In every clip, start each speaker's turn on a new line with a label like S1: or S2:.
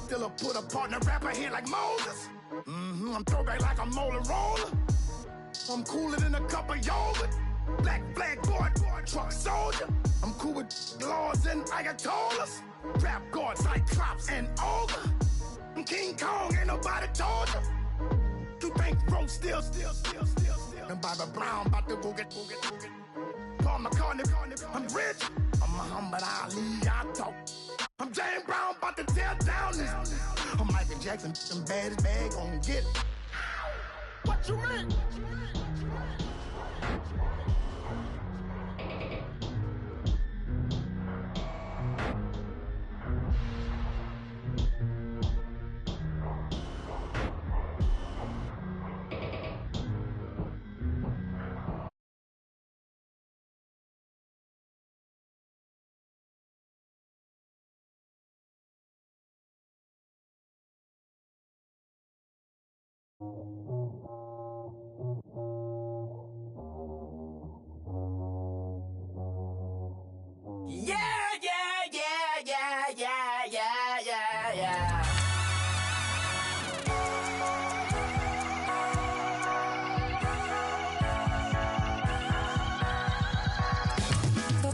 S1: Still put a partner rapper here like Moses. I'm throwback like a molar roller. I'm cooler than a cup of yogurt. Black flag boy, truck soldier. I'm cool with laws and Ayatollahs. Rap god, Cyclops and Ogre. I'm King Kong, ain't nobody told you. You think bro still. And Bobby Brown about to go get. Paul McCartney, I'm rich. I'm Muhammad Ali, I talk. I'm James Brown, about to tear down this. I'm Michael Jackson, them bad as bad, gon' get it. What you mean?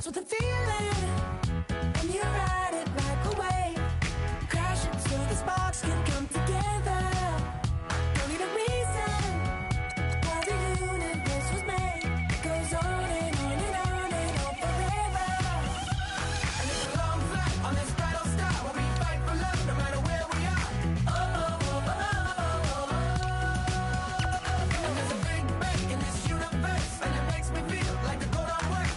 S2: Starts with a feeling, and you ride it like a wave. Crash it so the sparks can come together. Don't need a reason why the universe was made. It goes on and on and on and on forever. And it's a long flight on this battle star where we fight for love no matter where we are. And there's a big bang in this universe, and it makes me feel like the go don't work.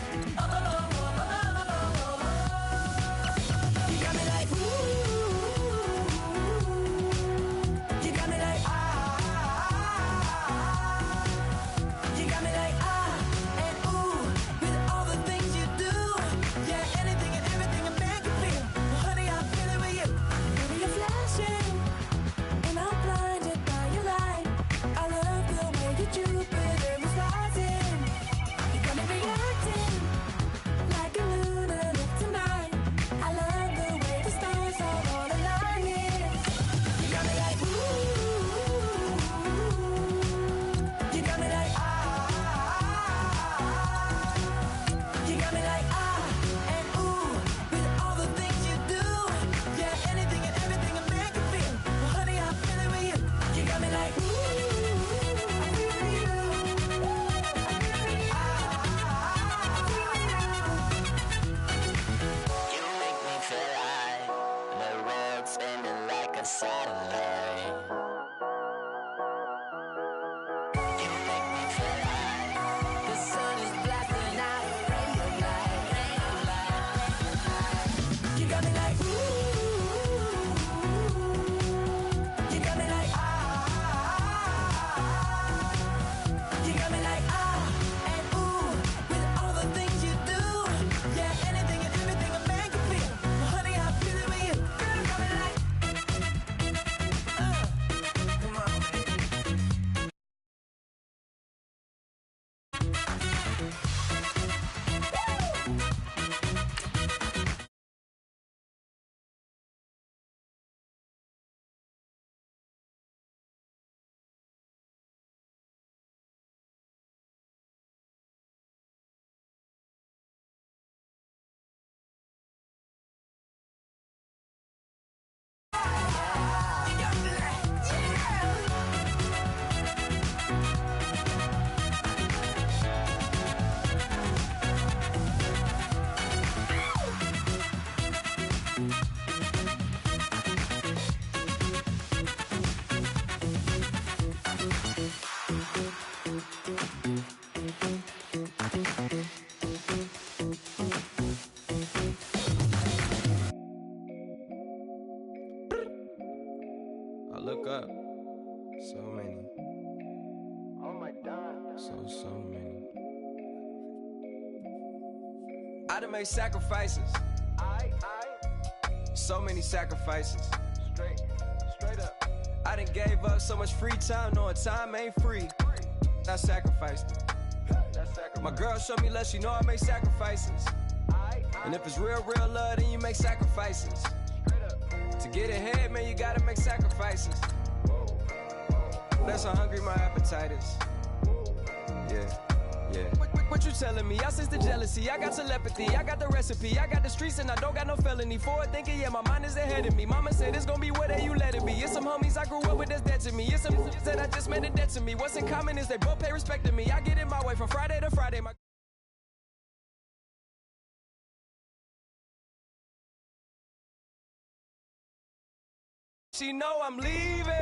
S2: You got me like ooh, you got me like you got me like and ooh, with all the things you do, yeah, anything and everything a man can feel. Well, honey, I'm feeling with you. Baby, you're flashing, and I'm blinded by your light. I love the way you Jupiter is rising. You got me reacting like a lunar tonight. I love the way the stars are all aligning. You got me like ooh, you got me like you got me like and ooh, with all the things you do, yeah, anything and everything a man can feel. Well, honey, I'm feeling with you. You got me like ooh, I feel you.
S3: You make me feel like the world's spinning like a satellite. You make me feel like the sun is blasting out a ray of light.
S2: You got me like ooh, you got me like you got me like and ooh, with all the things you do, yeah, anything and everything a man can feel. Well, honey, I'm feeling with you. Girl, you got me like come on.
S4: I look up. So many.
S1: Oh my God.
S4: So many. I done made sacrifices. So many sacrifices.
S1: Straight up.
S4: I done gave up so much free time, knowing time ain't free. I sacrificed it. My girl showed me love, she know I make sacrifices. And if it's real love, then you make sacrifices. To get ahead, man, you gotta make sacrifices. That's how hungry my appetite is. Yeah. What you telling me? I sense the jealousy, I got telepathy, I got the recipe, I got the streets and I don't got no felony. Forward thinking, yeah, my mind is ahead of me. Mama said it's gonna be whatever you let it be. It's some homies I grew up with that's dead to me. It's some that I just made it dead to me. What's in common is they both pay respect to me. I get it my way from Friday to Friday. She know I'm leaving.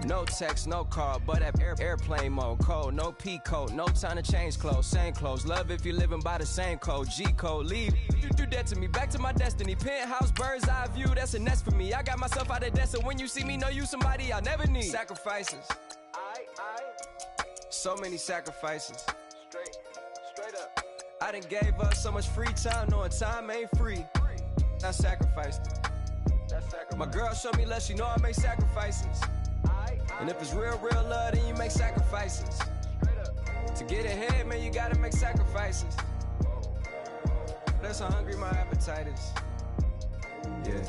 S4: No text, no call, but at airplane mode. Code, no P code, no time to change clothes. Same clothes, love if you're living by the same code. G code, leave. You do that to me, back to my destiny. Penthouse, bird's eye view, that's a nest for me. I got myself out of debt, so when you see me, know you somebody I never need. Sacrifices. So many sacrifices. Straight up. I done gave up so much free time, knowing time ain't free. I sacrificed it. My girl showed me love, she know I make sacrifices. And if it's real love, then you make sacrifices. To get ahead, man, you gotta make sacrifices. That's how hungry my appetite is. Yeah.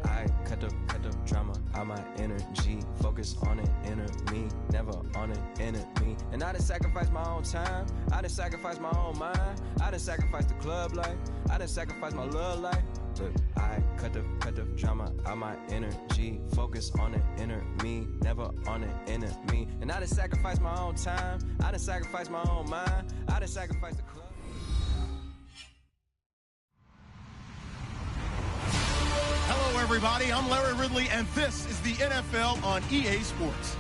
S4: I cut the drama out my energy. Focus on it, inner me, never on it, enemy. And I done sacrificed my own time. I done sacrificed my own mind. I done sacrificed the club life. I done sacrificed my love life. Look, I cut the drama out my energy. Focus on it, inner me, never on it, enemy. And I done sacrificed my own time. I done sacrificed my own mind. I done sacrificed the club.
S1: Hello, everybody. I'm Larry Ridley, and this is the NFL on EA Sports.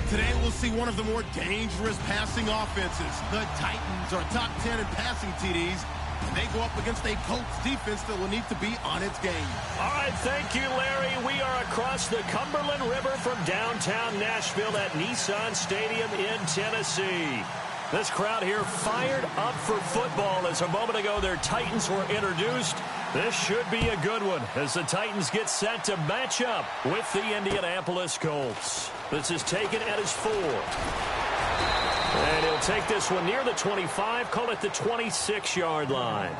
S1: Today, we'll see one of the more dangerous passing offenses. The Titans are top 10 in passing TDs, and they go up against a Colts defense that will need to be on its game.
S5: All right, thank you, Larry. We are across the Cumberland River from downtown Nashville at Nissan Stadium in Tennessee. This crowd here fired up for football as a moment ago their Titans were introduced. This should be a good one as the Titans get set to match up with the Indianapolis Colts. This is taken at his 4. And he'll take this one near the 25, call it the 26-yard line.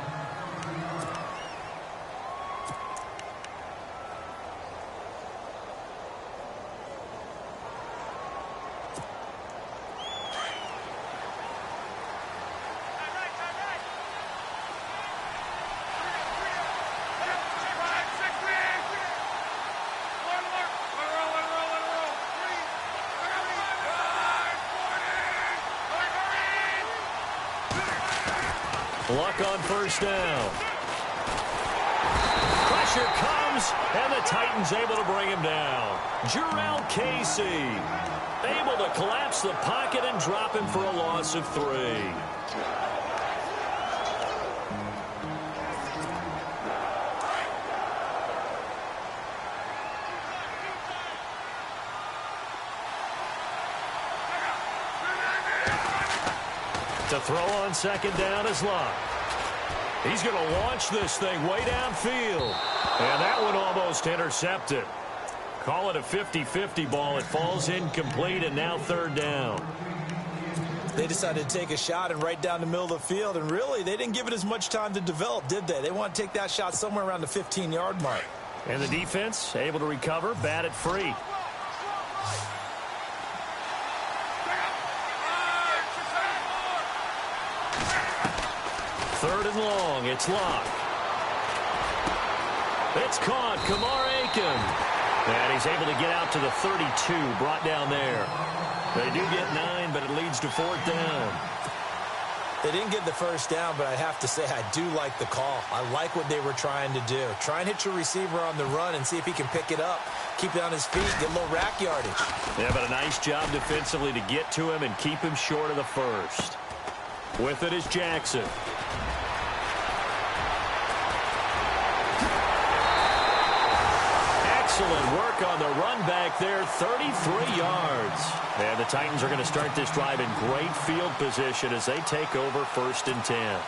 S5: Luck on first down. Pressure comes, and the Titans able to bring him down. Jurrell Casey able to collapse the pocket and drop him for a loss of 3. To throw on second down is Luck. He's going to launch this thing way downfield. And that one almost intercepted. Call it a 50-50 ball. It falls incomplete, and now third down.
S6: They decided to take a shot and right down the middle of the field, and really, they didn't give it as much time to develop, did they? They want to take that shot somewhere around the 15-yard mark.
S5: And the defense able to recover, bat it free. Third and long, it's Luck. It's caught, Kamar Aiken. And he's able to get out to the 32, brought down there. They do get 9, but it leads to fourth down.
S6: They didn't get the first down, but I have to say I do like the call. I like what they were trying to do. Try and hit your receiver on the run and see if he can pick it up. Keep it on his feet, get a little rack yardage.
S5: Yeah, but a nice job defensively to get to him and keep him short of the first. With it is Jackson. Excellent work on the run back there, 33 yards. And the Titans are going to start this drive in great field position as they take over 1st and 10.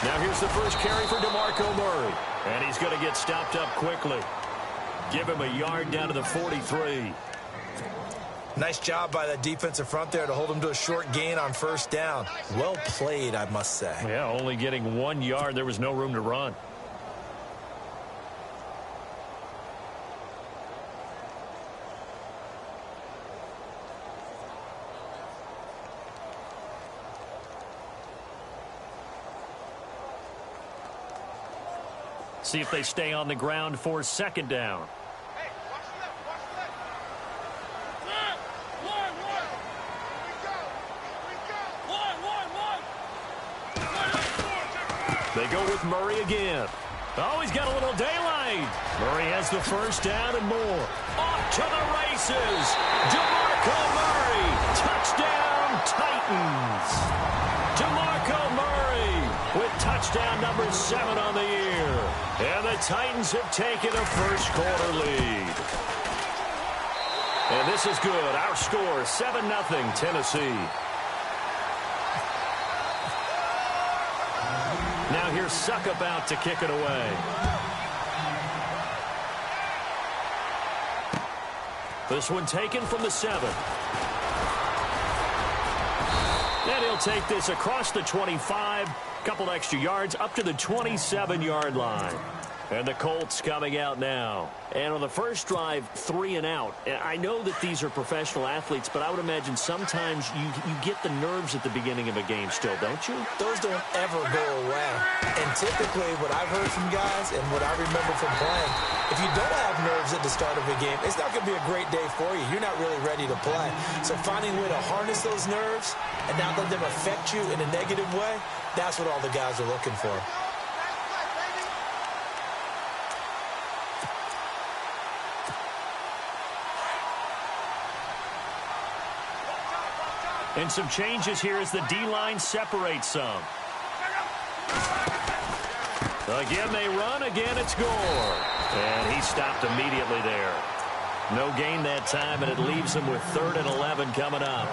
S5: Now here's the first carry for DeMarco Murray. And he's going to get stopped up quickly. Give him a yard down to the 43.
S6: Nice job by that defensive front there to hold him to a short gain on first down. Well played, I must say.
S5: Yeah, only getting 1 yard. There was no room to run. See if they stay on the ground for second down. They go with Murray again. Oh, he's got a little daylight. Murray has the first down and more. Off to the races. DeMarco Murray. Touchdown, Titans. DeMarco Murray with touchdown number 7 on the year. And the Titans have taken a first-quarter lead. And this is good. Our score, 7-0 Tennessee. Now here's Suck about to kick it away. This one taken from the 7. And he'll take this across the 25. Couple extra yards up to the 27-yard line. And the Colts coming out now. And on the first drive, 3 and out. And I know that these are professional athletes, but I would imagine sometimes you get the nerves at the beginning of a game still, don't you?
S6: Those don't ever go away. And typically what I've heard from guys and what I remember from playing, if you don't have nerves at the start of a game, it's not going to be a great day for you. You're not really ready to play. So finding a way to harness those nerves and not let them affect you in a negative way, that's what all the guys are looking for.
S5: And some changes here as the D-line separates some. Again, they run. Again, it's Gore. And he stopped immediately there. No gain that time, and it leaves him with 3rd and 11 coming up.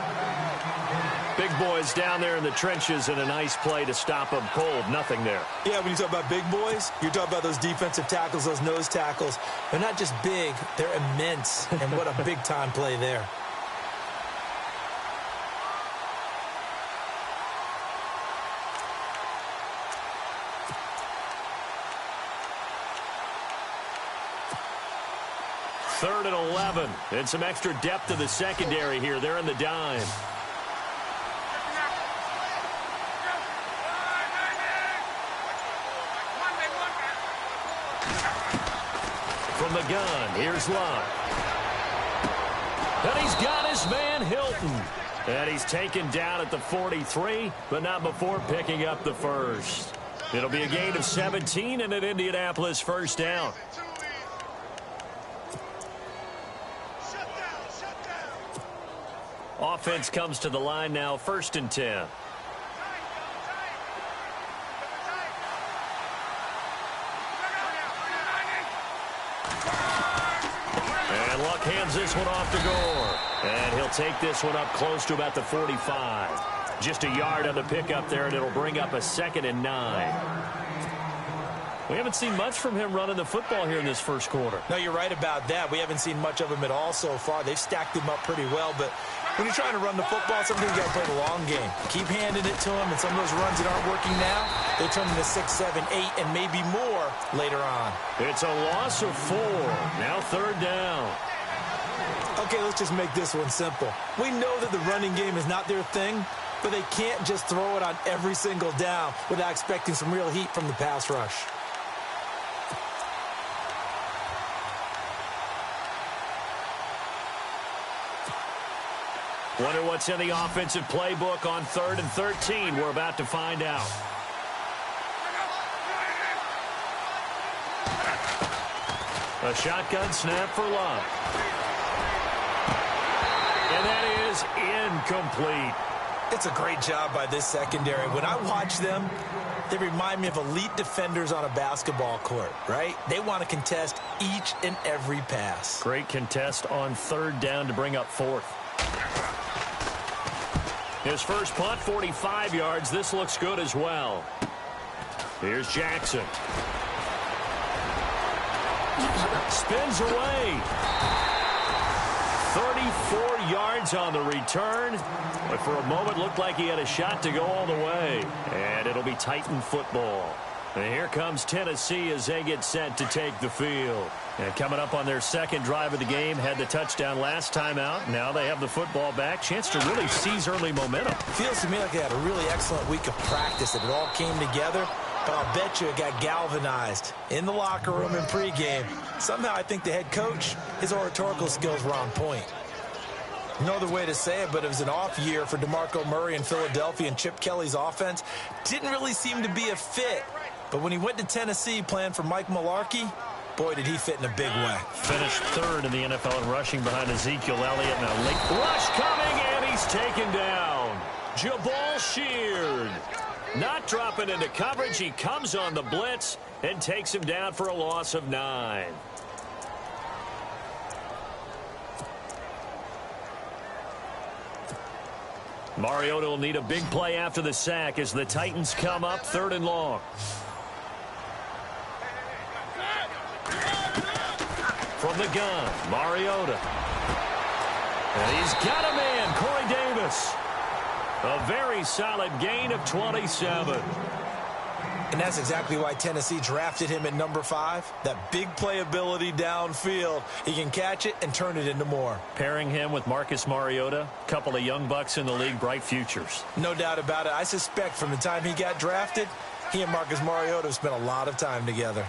S5: Big boys down there in the trenches, and a nice play to stop them cold. Nothing there.
S6: Yeah, when you talk about big boys, you're talking about those defensive tackles, those nose tackles. They're not just big, they're immense. And what a big-time play there.
S5: Third and 11, and some extra depth to the secondary here. They're in the dime. From the gun, here's Luck. And he's got his man Hilton. And he's taken down at the 43, but not before picking up the first. It'll be a gain of 17 and an Indianapolis first down. Offense comes to the line now, 1st and 10. And Luck hands this one off to Gore. And he'll take this one up close to about the 45. Just a yard on the pickup there, and it'll bring up a 2nd and 9. We haven't seen much from him running the football here in this first quarter.
S6: No, you're right about that. We haven't seen much of him at all so far. They've stacked him up pretty well, but when you're trying to run the football, sometimes you got to play the long game. Keep handing it to him, and some of those runs that aren't working now, they turn into 6, 7, 8, and maybe more later on.
S5: It's a loss of 4. Now 3rd down.
S6: Okay, let's just make this one simple. We know that the running game is not their thing, but they can't just throw it on every single down without expecting some real heat from the pass rush.
S5: Wonder what's in the offensive playbook on 3rd and 13. We're about to find out. A shotgun snap for Luck. And that is incomplete.
S6: It's a great job by this secondary. When I watch them, they remind me of elite defenders on a basketball court, right? They want to contest each and every pass.
S5: Great contest on 3rd down to bring up 4th. His first punt, 45 yards. This looks good as well. Here's Jackson. Spins away. 34 yards on the return. But for a moment, looked like he had a shot to go all the way. And it'll be Titan football. And here comes Tennessee as they get set to take the field. And coming up on their second drive of the game, had the touchdown last time out. Now they have the football back. Chance to really seize early momentum.
S6: Feels to me like they had a really excellent week of practice, and it all came together. But I'll bet you it got galvanized in the locker room in pregame. Somehow I think the head coach, his oratorical skills were on point. No other way to say it, but it was an off year for DeMarco Murray in Philadelphia, and Chip Kelly's offense didn't really seem to be a fit. But when he went to Tennessee playing for Mike Mularkey, boy, did he fit in a big way.
S5: Finished third in the NFL in rushing behind Ezekiel Elliott. Now late rush coming, and he's taken down. Jabal Sheard not dropping into coverage. He comes on the blitz and takes him down for a loss of 9. Mariota will need a big play after the sack as the Titans come up 3rd and long. From the gun, Mariota. And he's got a man, Corey Davis. A very solid gain of 27.
S6: And that's exactly why Tennessee drafted him at number 5. That big playability downfield. He can catch it and turn it into more.
S5: Pairing him with Marcus Mariota, a couple of young bucks in the league, bright futures.
S6: No doubt about it. I suspect from the time he got drafted, he and Marcus Mariota have spent a lot of time together.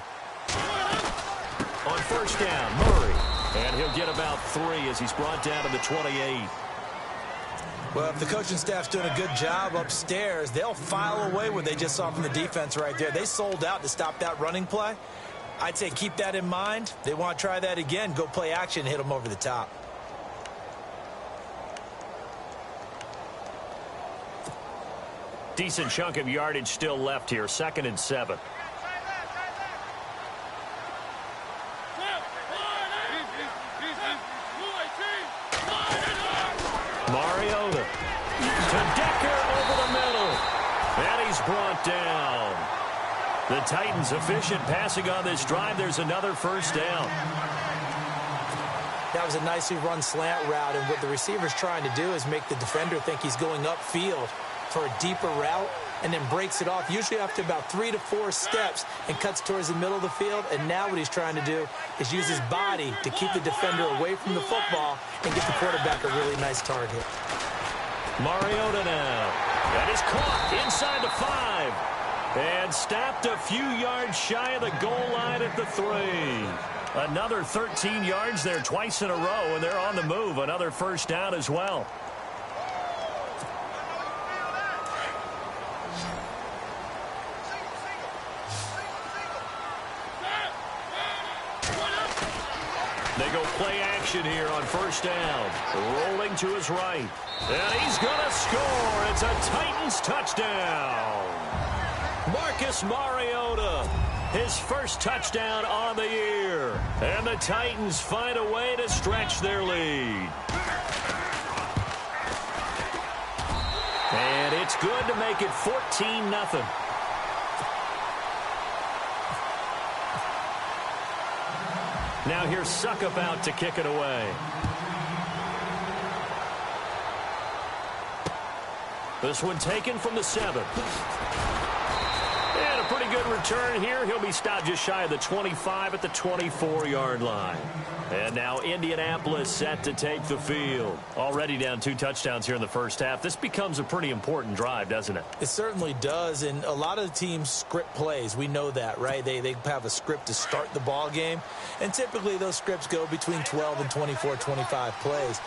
S5: On first down, Murray. And he'll get about 3 as he's brought down to the 28.
S6: Well, if the coaching staff's doing a good job upstairs, they'll file away what they just saw from the defense right there. They sold out to stop that running play. I'd say keep that in mind. They want to try that again. Go play action, hit them over the top.
S5: Decent chunk of yardage still left here. 2nd and 7. Mariota to Decker over the middle. And he's brought down. The Titans efficient passing on this drive. There's another first down.
S6: That was a nicely run slant route, and what the receiver's trying to do is make the defender think he's going upfield for a deeper route, and then breaks it off, usually after about 3 to 4 steps, and cuts towards the middle of the field. And now what he's trying to do is use his body to keep the defender away from the football and get the quarterback a really nice target.
S5: Mariota now. That is caught inside the 5. And stopped a few yards shy of the goal line at the 3. Another 13 yards there twice in a row, and they're on the move. Another first down as well. They go play action here on first down. Rolling to his right. And he's going to score. It's a Titans touchdown. Marcus Mariota, his first touchdown on the year. And the Titans find a way to stretch their lead. And it's good to make it 14-0. Now here's Suckup out to kick it away. This one taken from the 7. And a pretty good return here. He'll be stopped just shy of the 25 at the 24-yard line. And now Indianapolis set to take the field. Already down 2 touchdowns here in the first half. This becomes a pretty important drive, doesn't it?
S6: It certainly does, and a lot of the teams script plays. We know that, right? They have a script to start the ball game, and typically those scripts go between 12 and 24, 25 plays.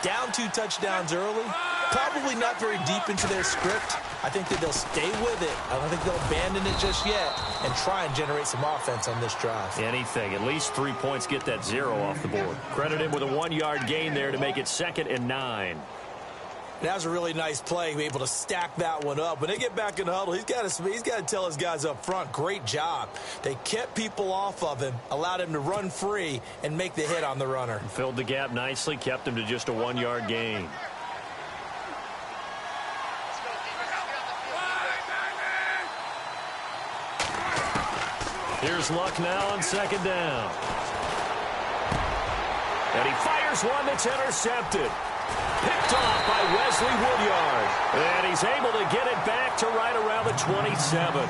S6: Down 2 touchdowns early, probably not very deep into their script. I think that they'll stay with it. I don't think they'll abandon it just yet and try and generate some offense on this drive.
S5: Anything. At least 3 points, get that 0 off the board. Credit him with a 1-yard gain there to make it 2nd and 9.
S6: That was a really nice play, be able to stack that one up. When they get back in the huddle, he's got to tell his guys up front, great job. They kept people off of him, allowed him to run free and make the hit on the runner.
S5: Filled the gap nicely, kept him to just a 1-yard gain. Here's Luck now on 2nd down. And he fires one that's intercepted. Picked off by Wesley Woodyard. And he's able to get it back to right around the 27.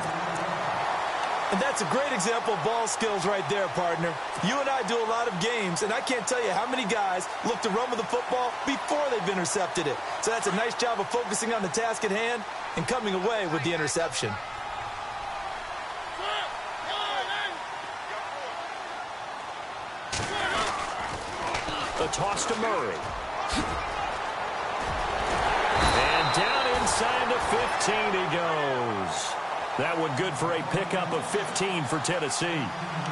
S6: And that's a great example of ball skills right there, partner. You and I do a lot of games, and I can't tell you how many guys look to run with the football before they've intercepted it. So that's a nice job of focusing on the task at hand and coming away with the interception.
S5: The toss to Murray. And down inside the 15 he goes. That one good for a pickup of 15 for Tennessee.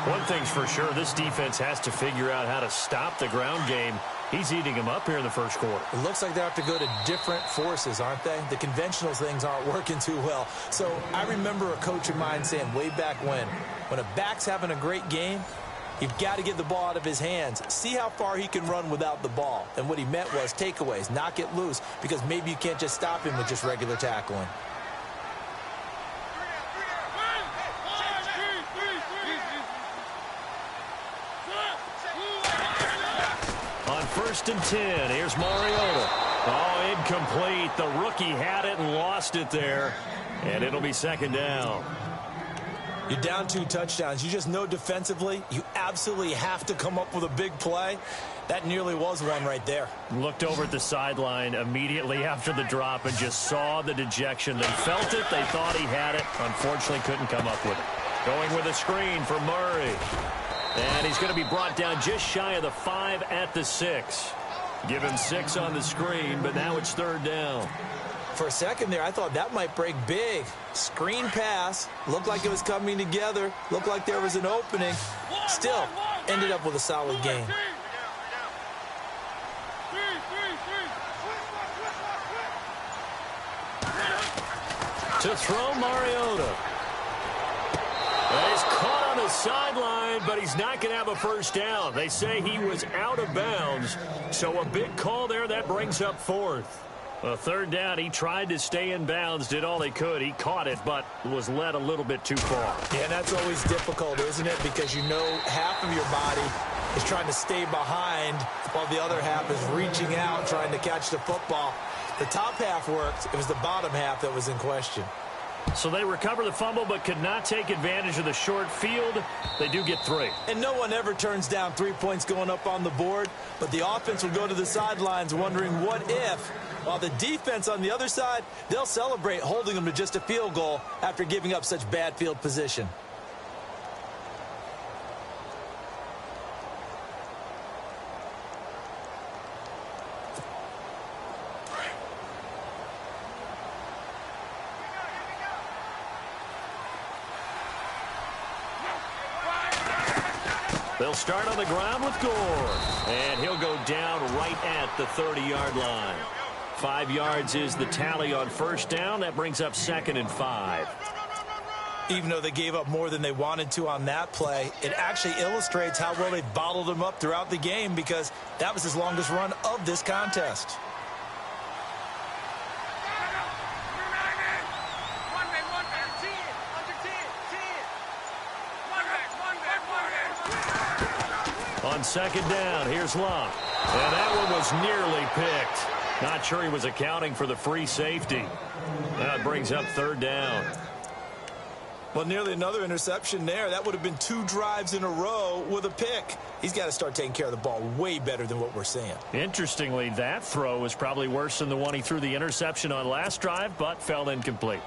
S5: One thing's for sure, this defense has to figure out how to stop the ground game. He's eating them up here in the first quarter.
S6: It looks like they have to go to different forces, aren't they? The conventional things aren't working too well. So I remember a coach of mine saying way back when a back's having a great game, you've got to get the ball out of his hands. See how far he can run without the ball. And what he meant was takeaways, knock it loose, because maybe you can't just stop him with just regular tackling.
S5: On 1st and 10, here's Mariota. Oh, incomplete. The rookie had it and lost it there. And it'll be 2nd down.
S6: You're down 2 touchdowns. You just know defensively you absolutely have to come up with a big play. That nearly was one right there.
S5: Looked over at the sideline immediately after the drop and just saw the dejection. They felt it. They thought he had it. Unfortunately, couldn't come up with it. Going with a screen for Murray. And he's going to be brought down just shy of the 5 at the 6. Give him 6 on the screen, but now it's 3rd down.
S6: For a second there, I thought that might break big. Screen pass. Looked like it was coming together. Looked like there was an opening. Still, ended up with a solid gain.
S5: To throw Mariota. He's caught on the sideline, but he's not going to have a first down. They say he was out of bounds, so a big call there. That brings up 4th. A 3rd down, he tried to stay in bounds, did all he could. He caught it, but was led a little bit too far.
S6: Yeah, that's always difficult, isn't it? Because you know half of your body is trying to stay behind while the other half is reaching out, trying to catch the football. The top half worked. It was the bottom half that was in question.
S5: So they recover the fumble but could not take advantage of the short field. They do get 3.
S6: And no one ever turns down 3 points going up on the board, but the offense will go to the sidelines wondering what if, while the defense on the other side, they'll celebrate holding them to just a field goal after giving up such bad field position.
S5: They'll start on the ground with Gore. And he'll go down right at the 30-yard line. 5 yards is the tally on 1st down. That brings up 2nd and 5.
S6: Even though they gave up more than they wanted to on that play, it actually illustrates how well they bottled them up throughout the game, because that was his longest run of this contest.
S5: On 2nd down, here's Love. And that one was nearly picked. Not sure he was accounting for the free safety. That brings up 3rd down.
S6: Well, nearly another interception there. That would have been 2 drives in a row with a pick. He's got to start taking care of the ball way better than what we're seeing.
S5: Interestingly, that throw was probably worse than the one he threw the interception on last drive, but fell incomplete.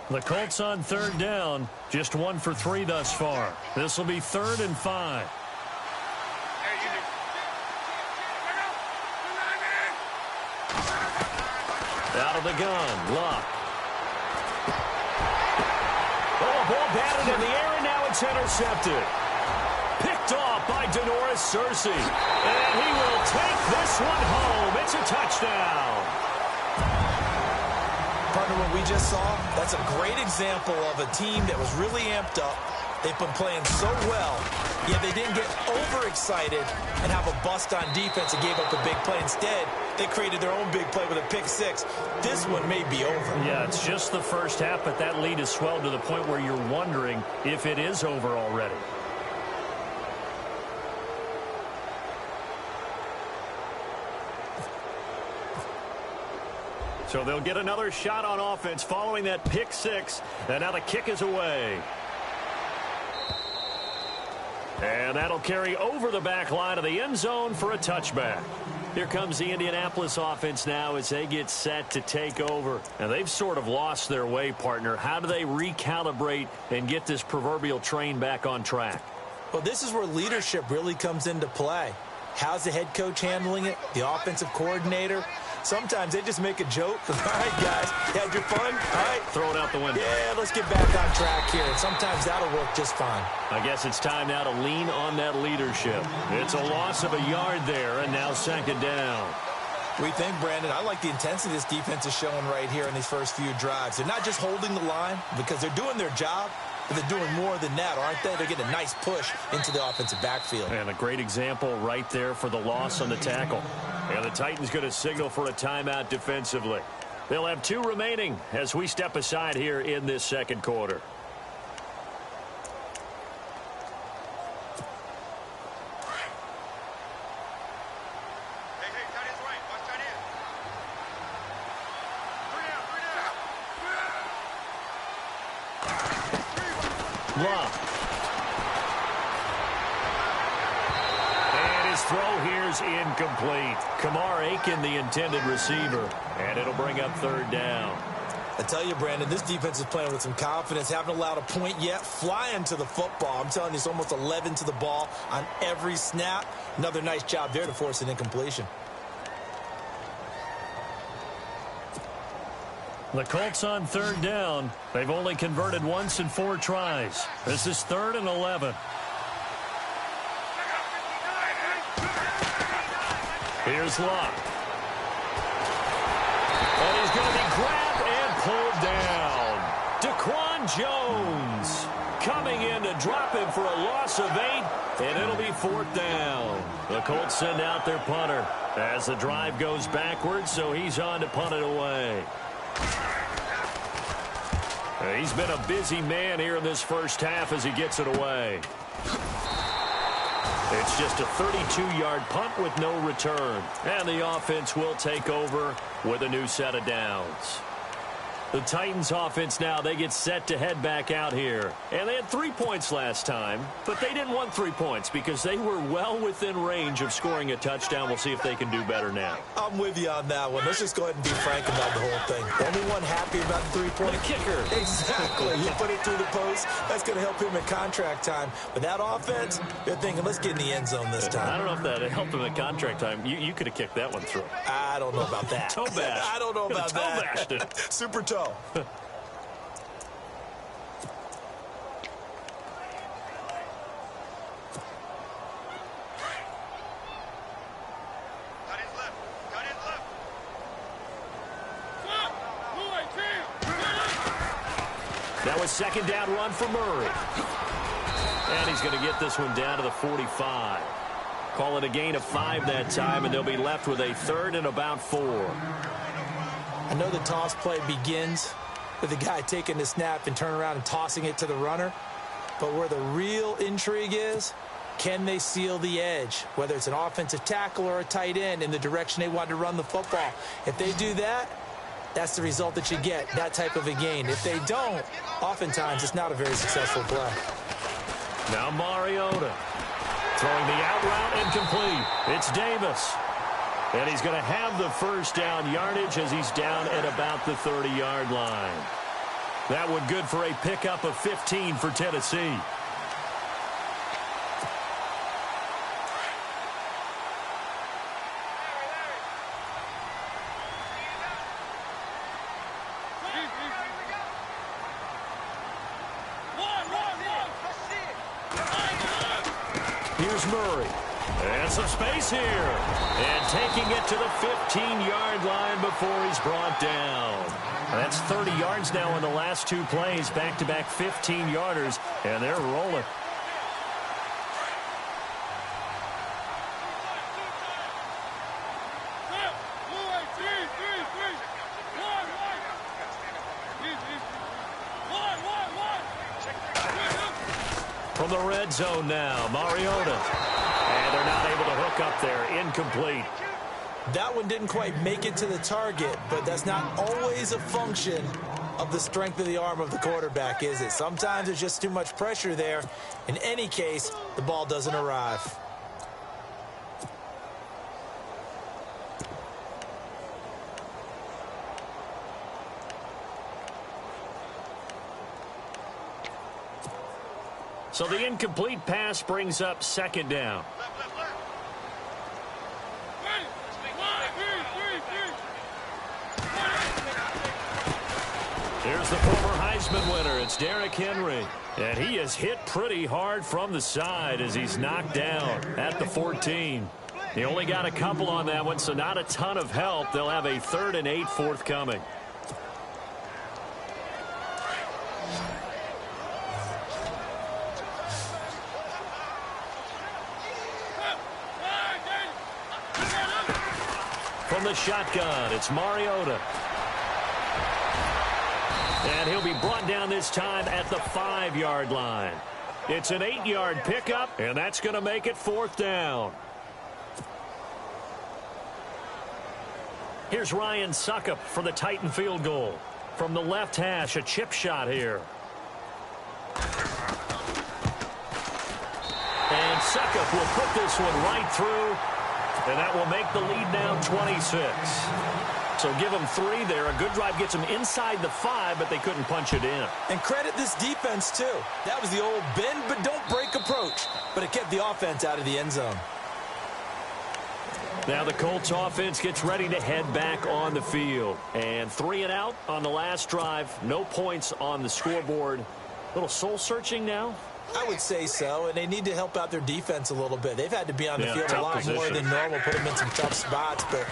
S5: The Colts on 3rd down, just 1 for 3 thus far. This will be 3rd and 5. Out of the gun, Luck. Oh, ball batted in the air, and now it's intercepted. Picked off by Denoris Searcy. And he will take this one home. It's a touchdown.
S6: Partner, what we just saw, that's a great example of a team that was really amped up, They've been playing so well, yet they didn't get overexcited and have a bust on defense and gave up a big play. Instead, they created their own big play with a pick six. This one may be over.
S5: Yeah, it's just the first half, but that lead has swelled to the point where you're wondering if it is over already. So they'll get another shot on offense following that pick six, and now the kick is away. And that'll carry over the back line of the end zone for a touchback. Here comes the Indianapolis offense now as they get set to take over. And they've sort of lost their way, partner. How do they recalibrate and get this proverbial train back on track?
S6: Well, this is where leadership really comes into play. How's the head coach handling it? The offensive coordinator? Sometimes they just make a joke. All right, guys, you had your fun? All right.
S5: Throw it out the window.
S6: Yeah, let's get back on track here. And sometimes that'll work just fine.
S5: I guess it's time now to lean on that leadership. It's a loss of a yard there, and now second down.
S6: We think, Brandon, I like the intensity this defense is showing right here in these first few drives. They're not just holding the line because they're doing their job, but they're doing more than that, aren't they? They're getting a nice push into the offensive backfield.
S5: And a great example right there for the loss on the tackle. And the Titans going to signal for a timeout defensively. They'll have 2 remaining as we step aside here in this second quarter. Love. And his throw here's incomplete. Kamar Aiken, the intended receiver. And it'll bring up third down.
S6: I tell you, Brandon, this defense is playing with some confidence. Haven't allowed a point yet. Flying to the football. I'm telling you, it's almost 11 to the ball on every snap. Another nice job there to force an incompletion.
S5: The Colts on third down. They've only converted once in 4 tries. This is 3rd and 11. Here's Locke. And he's going to be grabbed and pulled down. Daquan Jones coming in to drop him for a loss of 8, and it'll be 4th down. The Colts send out their punter as the drive goes backwards, so he's on to punt it away. He's been a busy man here in this first half as he gets it away. It's just a 32-yard punt with no return. And the offense will take over with a new set of downs. The Titans offense now, they get set to head back out here. And they had 3 points last time, but they didn't want 3 points because they were well within range of scoring a touchdown. We'll see if they can do better now.
S6: I'm with you on that one. Let's just go ahead and be frank about the whole thing. Only one happy about the 3-point.
S5: The kicker.
S6: Exactly. You put it through the post. That's going to help him at contract time. But that offense, they're thinking, let's get in the end zone this time.
S5: I don't know if that helped him at contract time. You could have kicked that one through.
S6: I don't know about that.
S5: Toe bash.
S6: I don't know about that.
S5: Toe bashed it.
S6: Super toe.
S5: Now a second down run for Murray. And he's going to get this one down to the 45. Call it a gain of 5 that time, and they'll be left with a 3rd and about 4.
S6: I know the toss play begins with the guy taking the snap and turning around and tossing it to the runner. But where the real intrigue is, can they seal the edge? Whether it's an offensive tackle or a tight end in the direction they want to run the football. If they do that, that's the result that you get, that type of a gain. If they don't, oftentimes it's not a very successful play.
S5: Now Mariota throwing the out route incomplete. It's Davis. And he's going to have the first down yardage as he's down at about the 30-yard line. That one good for a pickup of 15 for Tennessee. Here's Murray. And some space here. And taking it to the 15-yard line before he's brought down. That's 30 yards now on the last two plays, back-to-back 15-yarders, and they're rolling. From the red zone now, Mariota. And they're not able to hook up there. Incomplete.
S6: That one didn't quite make it to the target, but that's not always a function of the strength of the arm of the quarterback, is it? Sometimes there's just too much pressure there. In any case, the ball doesn't arrive.
S5: So the incomplete pass brings up second down. Here's the former Heisman winner. It's Derrick Henry. And he is hit pretty hard from the side as he's knocked down at the 14. He only got a couple on that one, so not a ton of help. They'll have a 3rd and 8 forthcoming. From the shotgun, it's Mariota. And he'll be brought down this time at the 5-yard line. It's an 8-yard pickup, and that's going to make it 4th down. Here's Ryan Suckup for the Titan field goal. From the left hash, a chip shot here. And Suckup will put this one right through. And that will make the lead now 26. So give them 3 there. A good drive gets them inside the 5, but they couldn't punch it in.
S6: And credit this defense, too. That was the old bend but don't break approach. But it kept the offense out of the end zone.
S5: Now the Colts offense gets ready to head back on the field. And 3 and out on the last drive. No points on the scoreboard. A little soul-searching now.
S6: I would say so, and they need to help out their defense a little bit. They've had to be on the field a lot more than normal, put them in some tough spots. But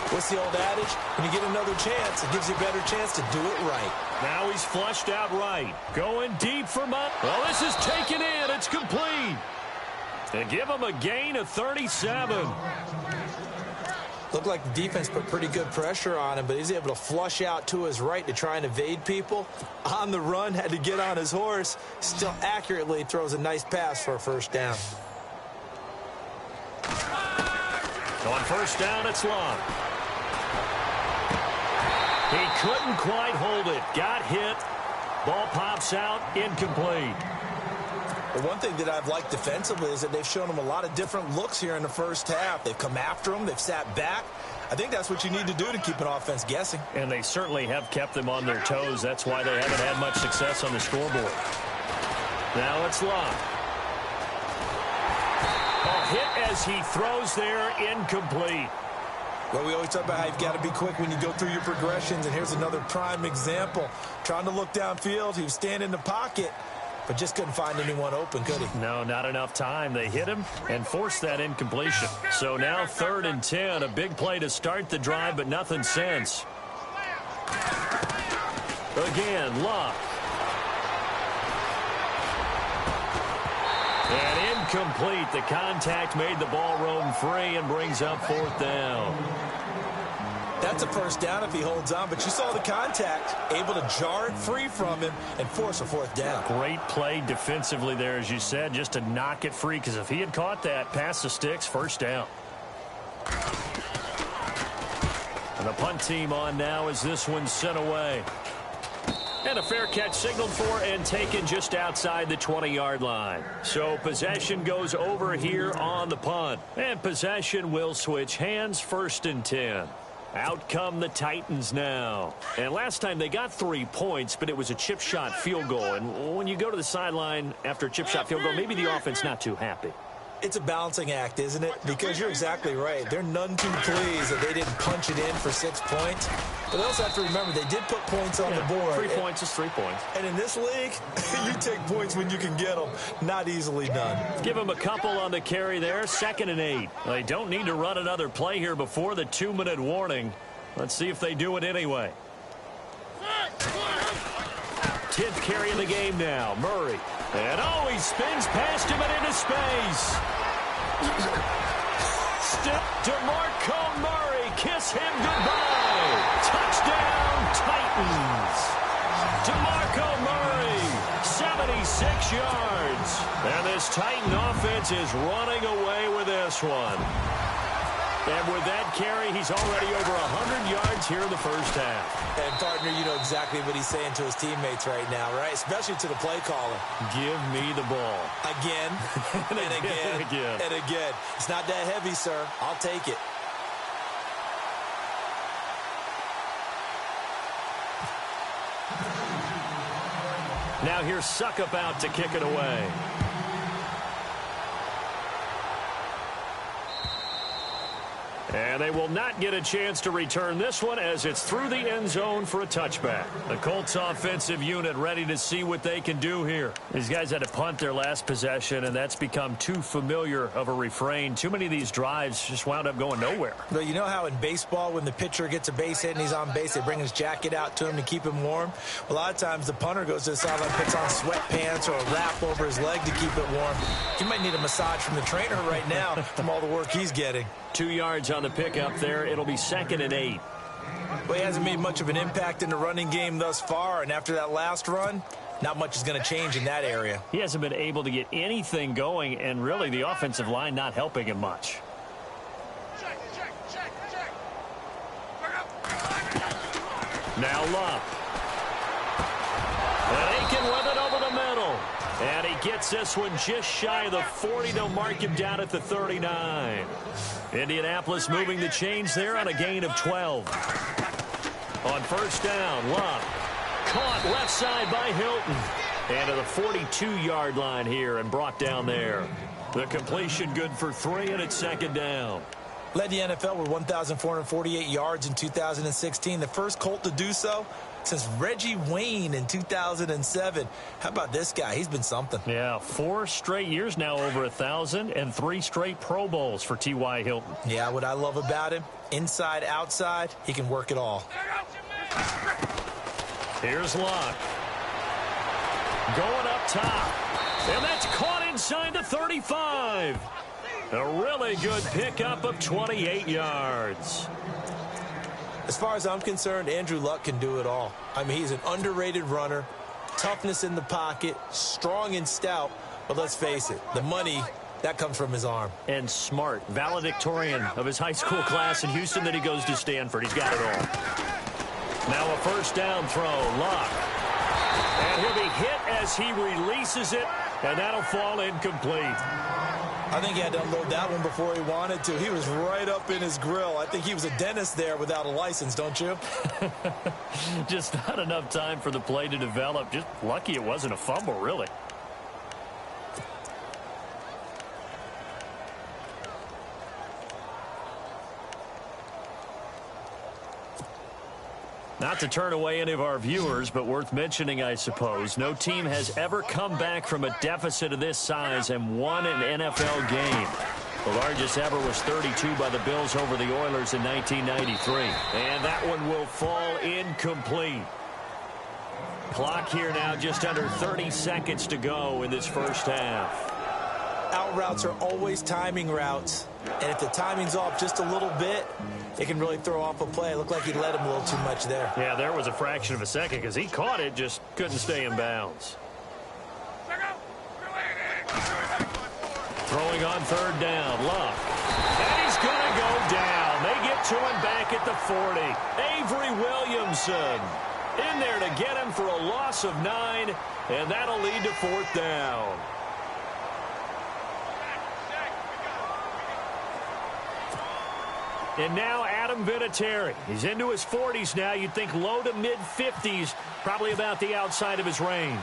S6: what's the old adage? When you get another chance, it gives you a better chance to do it right.
S5: Now he's flushed out right. Going deep for Mutt. Well, this is taken in. It's complete. And give him a gain of 37.
S6: Looked like the defense put pretty good pressure on him, but he's able to flush out to his right to try and evade people. On the run, had to get on his horse. Still accurately throws a nice pass for a 1st down.
S5: On 1st down, it's Long. He couldn't quite hold it. Got hit. Ball pops out. Incomplete.
S6: The one thing that I've liked defensively is that they've shown him a lot of different looks here in the 1st half. They've come after him. They've sat back. I think that's what you need to do to keep an offense guessing.
S5: And they certainly have kept them on their toes. That's why they haven't had much success on the scoreboard. Now it's Love. A hit as he throws there. Incomplete.
S6: Well, we always talk about how you've got to be quick when you go through your progressions, and here's another prime example. Trying to look downfield. He was standing in the pocket, but just couldn't find anyone open, could he?
S5: No, not enough time. They hit him and forced that incompletion. So now 3rd and 10. A big play to start the drive, but nothing since. Again, Luck. And incomplete. The contact made the ball roam free and brings up 4th down.
S6: That's a 1st down if he holds on, but you saw the contact, able to jar it free from him and force a 4th down.
S5: Great play defensively there, as you said, just to knock it free, because if he had caught that, past the sticks, 1st down. And the punt team on now as this one's sent away. And a fair catch signaled for and taken just outside the 20-yard line. So possession goes over here on the punt. And possession will switch hands, 1st and 10. Out come the Titans now. And last time they got 3 points, but it was a chip shot field goal. And when you go to the sideline after a chip shot field goal, maybe the offense not too happy.
S6: It's a balancing act, isn't it? Because you're exactly right. They're none too pleased that they didn't punch it in for 6 points. But they also have to remember they did put points on the board.
S5: 3 points is 3 points.
S6: And in this league, you take points when you can get them. Not easily done.
S5: Give them a couple on the carry there. 2nd and 8. They don't need to run another play here before the 2-minute warning. Let's see if they do it anyway. 10th carry of the game now. Murray. And he spins past him and into space. DeMarco Murray, kiss him goodbye. Touchdown, Titans. DeMarco Murray, 76 yards. And this Titan offense is running away with this one. And with that carry, he's already over 100 yards here in the first half.
S6: And, partner, you know exactly what he's saying to his teammates right now, right? Especially to the play caller.
S5: Give me the ball.
S6: Again, and again, and again. It's not that heavy, sir. I'll take it.
S5: Now here's Suckup out to kick it away. And they will not get a chance to return this one as it's through the end zone for a touchback. The Colts offensive unit ready to see what they can do here. These guys had to punt their last possession, and that's become too familiar of a refrain. Too many of these drives just wound up going nowhere.
S6: But you know how in baseball when the pitcher gets a base hit and he's on base, they bring his jacket out to him to keep him warm? A lot of times the punter goes to the sideline, puts on sweatpants or a wrap over his leg to keep it warm. He might need a massage from the trainer right now from all the work he's getting.
S5: 2 yards on the pickup there. It'll be 2nd and 8.
S6: Well, he hasn't made much of an impact in the running game thus far, and after that last run, not much is going to change in that area.
S5: He hasn't been able to get anything going, and really the offensive line not helping him much. Now Luck. And Aiken with it over the middle. And he gets this one just shy of the 40. They'll mark him down at the 39. Indianapolis moving the chains there on a gain of 12. On first down, Luck. Caught left side by Hilton. And to the 42-yard line here and brought down there. The completion good for 3, and it's 2nd down.
S6: Led the NFL with 1,448 yards in 2016. The first Colt to do so since Reggie Wayne in 2007. How about this guy? He's been something.
S5: Yeah, 4 straight years now over 1,000 and 3 straight Pro Bowls for T.Y. Hilton.
S6: Yeah, what I love about him, inside, outside, he can work it all.
S5: Here's Luck. Going up top. And that's caught inside the 35. A really good pickup of 28 yards.
S6: As far as I'm concerned, Andrew Luck can do it all. I mean, he's an underrated runner, toughness in the pocket, strong and stout, but let's face it, the money, that comes from his arm.
S5: And smart, valedictorian of his high school class in Houston, then he goes to Stanford. He's got it all. Now a first down throw, Luck. And he'll be hit as he releases it, and that'll fall incomplete.
S6: I think he had to unload that one before he wanted to. He was right up in his grill. I think he was a dentist there without a license, don't you?
S5: Just not enough time for the play to develop. Just lucky it wasn't a fumble, really. Not to turn away any of our viewers, but worth mentioning, I suppose, no team has ever come back from a deficit of this size and won an NFL game. The largest ever was 32 by the Bills over the Oilers in 1993. And that one will fall incomplete. Clock here now, just under 30 seconds to go in this first half.
S6: Out routes are always timing routes, and if the timing's off just a little bit, it can really throw off a play. It looked like he led him a little too much there.
S5: Yeah, there was a fraction of a second because he caught it, just couldn't stay in bounds. Throwing on third down, Luck. And he's going to go down. They get to him back at the 40. Avery Williamson in there to get him for a loss of 9, and that'll lead to 4th down. And now Adam Vinatieri. He's into his 40s now. You'd think low to mid-50s, probably about the outside of his range.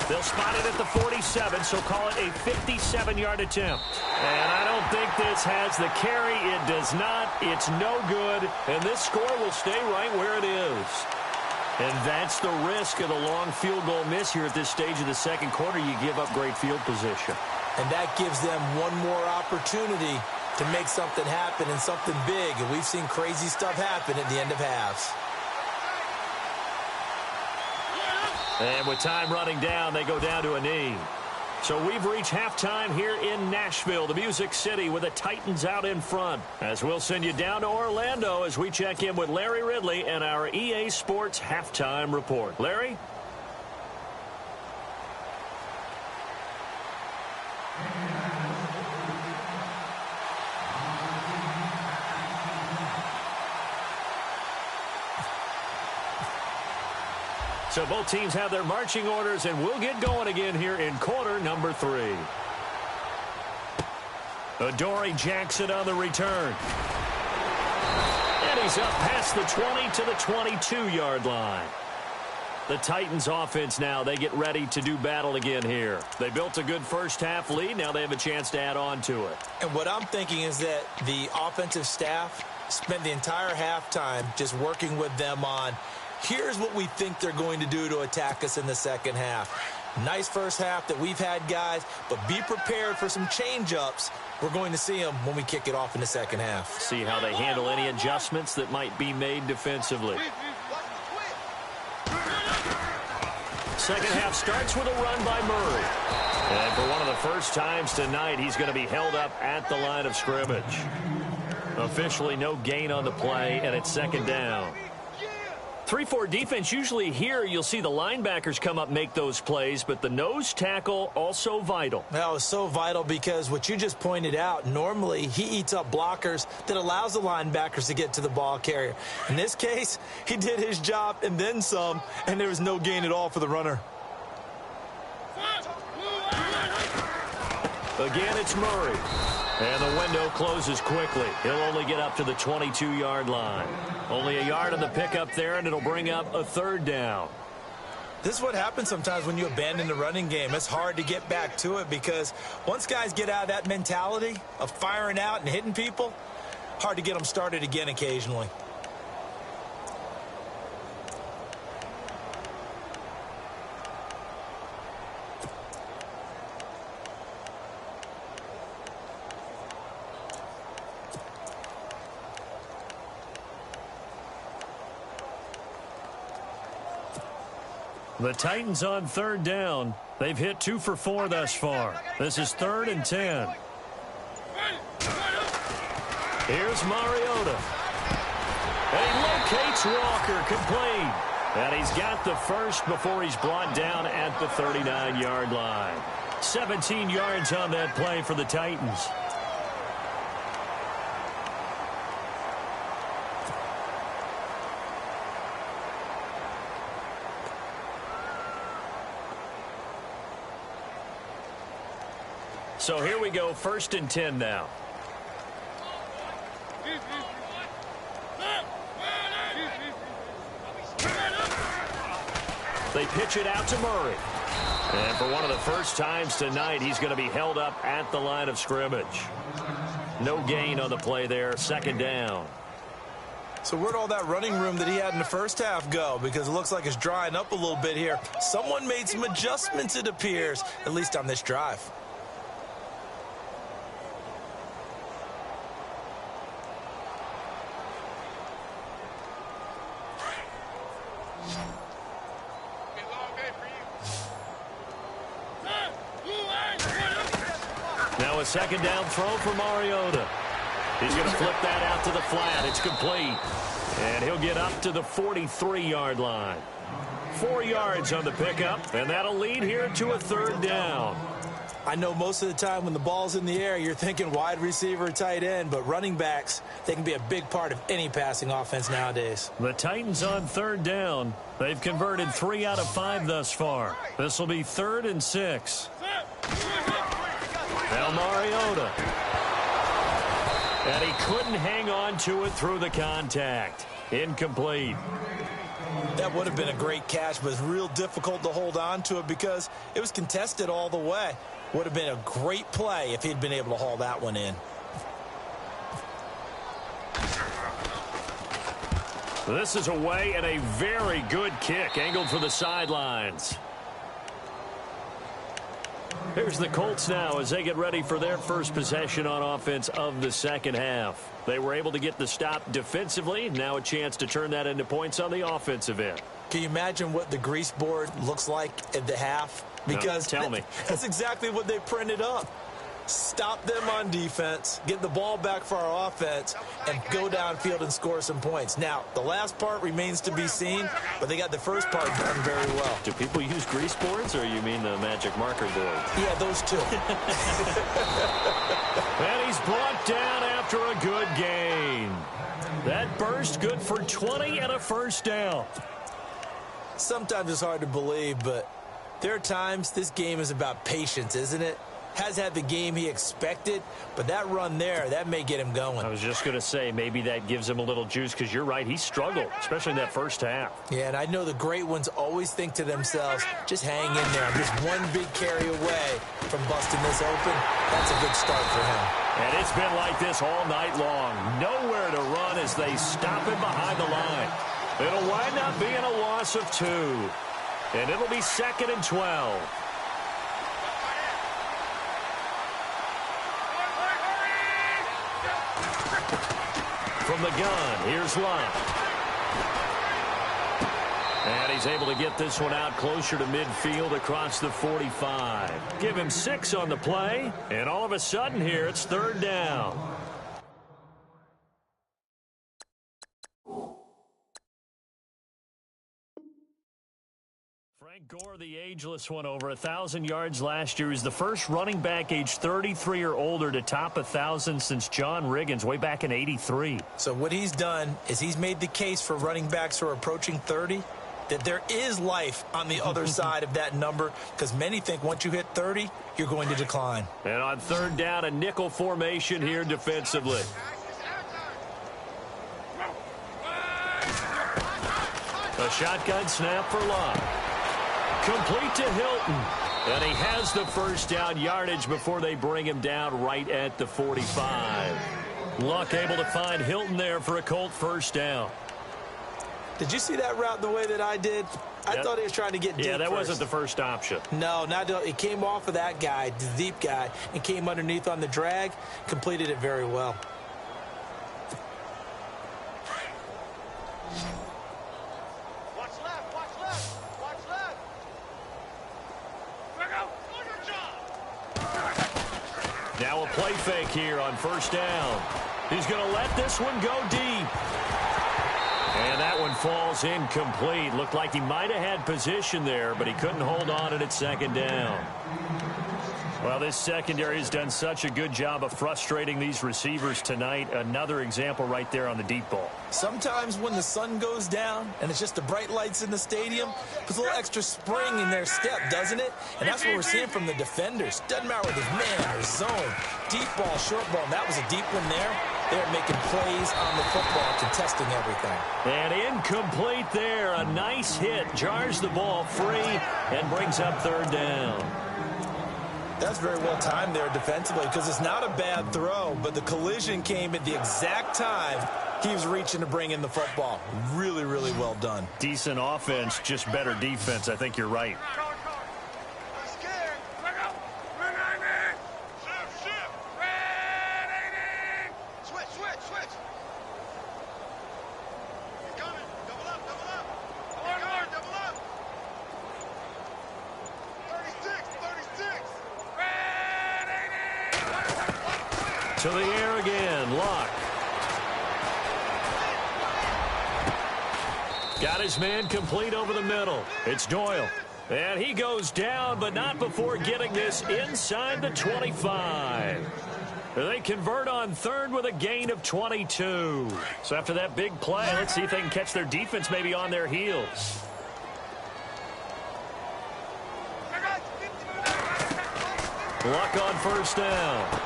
S5: They'll spot it at the 47, so call it a 57-yard attempt. And I don't think this has the carry. It does not. It's no good. And this score will stay right where it is. And that's the risk of the long field goal miss here at this stage of the second quarter. You give up great field position.
S6: And that gives them one more opportunity to make something happen and something big. And we've seen crazy stuff happen at the end of halves.
S5: And with time running down, they go down to a knee. So we've reached halftime here in Nashville, the Music City, with the Titans out in front. As we'll send you down to Orlando as we check in with Larry Ridley and our EA Sports halftime report. Larry? So both teams have their marching orders, and we'll get going again here in quarter number 3. Adoree Jackson on the return. And he's up past the 20 to the 22-yard line. The Titans offense now, they get ready to do battle again here. They built a good first-half lead. Now they have a chance to add on to it.
S6: And what I'm thinking is that the offensive staff spent the entire halftime just working with them on, here's what we think they're going to do to attack us in the second half. Nice first half that we've had, guys, but be prepared for some change-ups. We're going to see them when we kick it off in the second half.
S5: See how they handle any adjustments that might be made defensively. Second half starts with a run by Murray. And for one of the first times tonight, he's going to be held up at the line of scrimmage. Officially no gain on the play, and it's second down. 3-4 defense, usually here you'll see the linebackers come up, make those plays, but the nose tackle also vital.
S6: That was so vital because what you just pointed out, normally he eats up blockers that allows the linebackers to get to the ball carrier. In this case, he did his job and then some, and there was no gain at all for the runner.
S5: Again, it's Murray. And the window closes quickly. He'll only get up to the 22-yard line. Only a yard on the pickup there, and it'll bring up a third down.
S6: This is what happens sometimes when you abandon the running game. It's hard to get back to it because once guys get out of that mentality of firing out and hitting people, hard to get them started again occasionally.
S5: The Titans on third down. They've hit 2 for 4 thus far. This is 3rd and 10. Here's Mariota. And he locates Walker, complete. And he's got the first before he's brought down at the 39-yard line. 17 yards on that play for the Titans. So here we go, 1st and 10 now. They pitch it out to Murray. And for one of the first times tonight, he's going to be held up at the line of scrimmage. No gain on the play there, 2nd down.
S6: So where'd all that running room that he had in the first half go? Because it looks like it's drying up a little bit here. Someone made some adjustments, it appears, at least on this drive.
S5: Now a 2nd down throw for Mariota. He's going to flip that out to the flat. It's complete. And he'll get up to the 43-yard line. 4 yards on the pickup, and that'll lead here to a 3rd down.
S6: I know most of the time when the ball's in the air, you're thinking wide receiver, tight end, but running backs, they can be a big part of any passing offense nowadays.
S5: The Titans on 3rd down. They've converted 3 out of 5 thus far. This will be 3rd and 6. Now Mariota. And he couldn't hang on to it through the contact. Incomplete.
S6: That would have been a great catch, but it's real difficult to hold on to it because it was contested all the way. Would have been a great play if he'd been able to haul that one in.
S5: This is away and a very good kick angled for the sidelines. Here's the Colts now as they get ready for their first possession on offense of the second half. They were able to get the stop defensively. Now a chance to turn that into points on the offensive end.
S6: Can you imagine what the grease board looks like at the half? Because
S5: no, tell me.
S6: That's exactly what they printed up. Stop them on defense, get the ball back for our offense, and go downfield and score some points. Now, the last part remains to be seen, but they got the first part done very well.
S5: Do people use grease boards, or you mean the magic marker board?
S6: Yeah, those two.
S5: And he's brought down after a good gain. That burst good for 20 and a first down.
S6: Sometimes it's hard to believe, but there are times this game is about patience, isn't it? Has had the game he expected, but that run there, that may get him going.
S5: I was just going to say, maybe that gives him a little juice, because you're right, he struggled, especially in that first half.
S6: Yeah, and I know the great ones always think to themselves, just hang in there. I'm just one big carry away from busting this open. That's a good start for him.
S5: And it's been like this all night long. Nowhere to run as they stop him behind the line. It'll wind up being a loss of 2. And it'll be 2nd and 12. From the gun, here's Lott. And he's able to get this one out closer to midfield across the 45. Give him 6 on the play, and all of a sudden here it's 3rd down. Frank Gore, the ageless one, over 1,000 yards last year. He's the first running back age 33 or older to top 1,000 since John Riggins way back in '83.
S6: So what he's done is he's made the case for running backs who are approaching 30 that there is life on the other side of that number, because many think once you hit 30, you're going to decline.
S5: And on 3rd down, a nickel formation here defensively. A shotgun snap for Lott. Complete to Hilton. And he has the first down yardage before they bring him down right at the 45. Luck able to find Hilton there for a Colt first down.
S6: Did you see that route the way that I did? I thought he was trying to get deep.
S5: Yeah, that wasn't the first option.
S6: No, it came off of that guy, the deep guy, and came underneath on the drag. Completed it very well.
S5: Now a play fake here on first down. He's going to let this one go deep. And that one falls incomplete. Looked like he might have had position there, but he couldn't hold on at 2nd down. Well, this secondary has done such a good job of frustrating these receivers tonight. Another example right there on the deep ball.
S6: Sometimes when the sun goes down and it's just the bright lights in the stadium, puts a little extra spring in their step, doesn't it? And that's what we're seeing from the defenders. Doesn't matter whether it's man or zone, deep ball, short ball. And that was a deep one there. They're making plays on the football, contesting everything.
S5: And incomplete there. A nice hit. Jars the ball free and brings up 3rd down.
S6: That's very well timed there defensively, because it's not a bad throw, but the collision came at the exact time he was reaching to bring in the football. Really, really well done.
S5: Decent offense, just better defense. I think you're right. To the air again, Luck. Got his man complete over the middle. It's Doyle. And he goes down, but not before getting this inside the 25. They convert on 3rd with a gain of 22. So after that big play, let's see if they can catch their defense maybe on their heels. Luck on first down.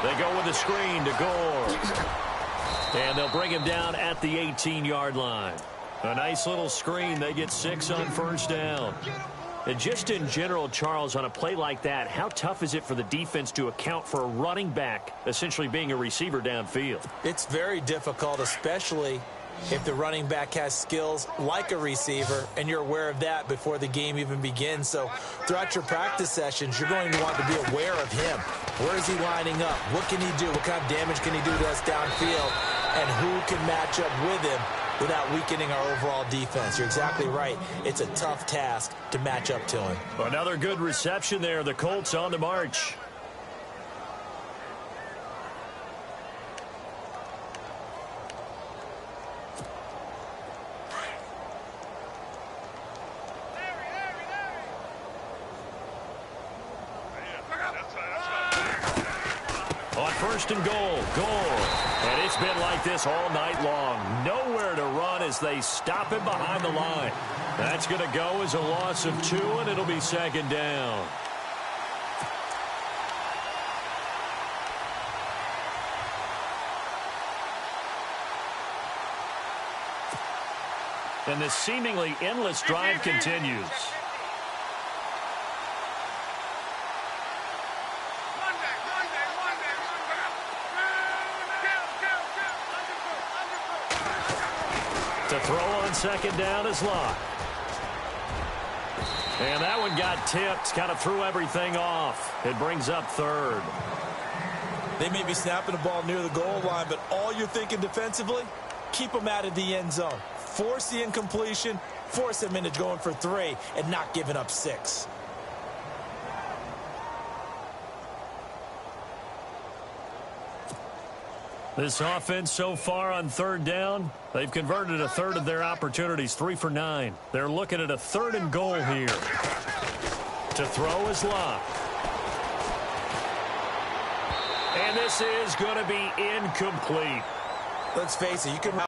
S5: They go with a screen to Gore. And they'll bring him down at the 18-yard line. A nice little screen. They get 6 on first down. And just in general, Charles, on a play like that, how tough is it for the defense to account for a running back essentially being a receiver downfield?
S6: It's very difficult, especially if the running back has skills like a receiver, and you're aware of that before the game even begins. So throughout your practice sessions, you're going to want to be aware of him. Where is he lining up? What can he do? What kind of damage can he do to us downfield? And who can match up with him without weakening our overall defense. You're exactly right. It's a tough task to match up to him.
S5: Another good reception there. The Colts on the march. On first and goal. And it's been like this all night long. Nowhere to run as they stop him behind the line. That's going to go as a loss of 2, and it'll be second down. And this seemingly endless drive continues. To throw on second down is Locke. And that one got tipped, kind of threw everything off. It brings up third.
S6: They may be snapping the ball near the goal line, but all you're thinking defensively, keep them out of the end zone. Force the incompletion, force them into going for 3, and not giving up 6.
S5: This offense so far on third down, they've converted a third of their opportunities, 3 for 9. They're looking at a 3rd and goal here. To throw is Locke. And this is going to be incomplete.
S6: Let's face it, you can